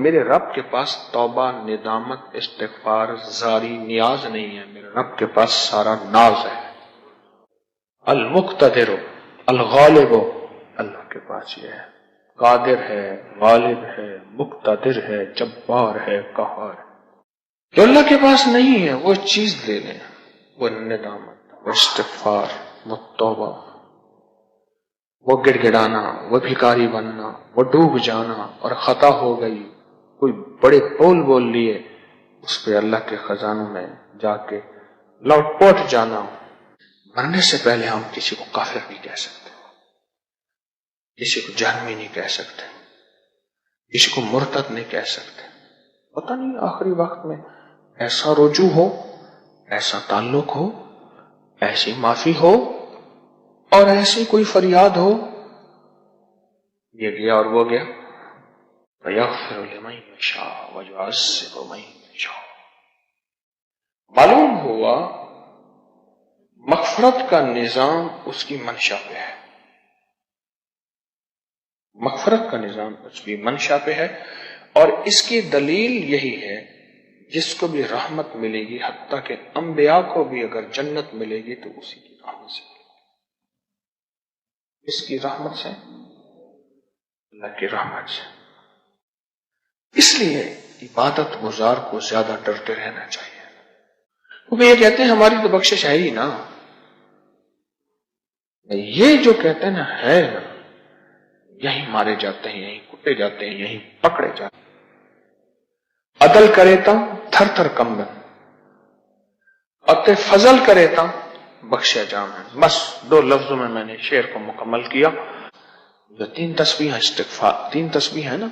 میرے رب کے پاس توبہ، ندامت، استغفار، زاری، نیاز نہیں ہے، میرے رب کے پاس سارا ناز ہے۔ المقتدر، الغالب، اللہ کے پاس یہ ہے، قادر ہے، غالب ہے، مقتدر ہے، جبار ہے، قہار ہے۔ جو اللہ کے پاس نہیں ہے وہ چیز دے لیں، وہ ندامت، وہ استغفار، وہ توبہ، وہ گڑ گڑانا، وہ بھکاری بننا، وہ ڈوب جانا اور خطا ہو گئی، کوئی بڑے بول لیے، اس پہ اللہ کے خزانوں میں جا کے لوٹ پوٹ جانا۔ مرنے سے پہلے ہم کسی کو کافر نہیں کہہ سکتے، کسی کو جہنمی نہیں کہہ سکتے، کسی کو مرتد نہیں کہہ سکتے۔ پتہ نہیں آخری وقت میں ایسا رجوع ہو، ایسا تعلق ہو، ایسی معافی ہو اور ایسی کوئی فریاد ہو، یہ گیا اور وہ گیا، فَيَغْفِرُ لِمَن يَشَاءُ وَيُعَذِّبُ مَن يَشَاءُ۔ معلوم ہوا مغفرت کا نظام اس کی منشا پہ ہے، مغفرت کا نظام اس کی منشا پہ ہے، اور اس کی دلیل یہی ہے جس کو بھی رحمت ملے گی، حتیٰ کہ انبیاء کو بھی اگر جنت ملے گی تو اسی کی رحمت سے ملے گی، اس کی رحمت سے، اللہ کی رحمت سے۔ اس لیے عبادت گزار کو زیادہ ڈرتے رہنا چاہیے، کیونکہ یہ کہتے ہیں ہماری تو بخشش ہے ہی نا، یہ جو کہتے ہیں نا ہے، یہیں مارے جاتے ہیں، یہیں کٹے جاتے ہیں، یہیں پکڑے جاتے ہیں۔ عدل کرے تا تھر تھر کمبن، اتے فضل کرے تا بخشے جام ہے۔ بس دو لفظوں میں نے شعر کو مکمل کیا۔ جو تین تسبیح استغفار، تین تسبیح ہے نا،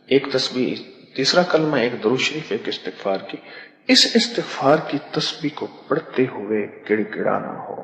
ایک تسبیح تیسرا کلمہ، ایک درود شریف، ایک استغفار کی، اس استغفار کی تسبیح کو پڑھتے ہوئے گڑ گڑانا ہو،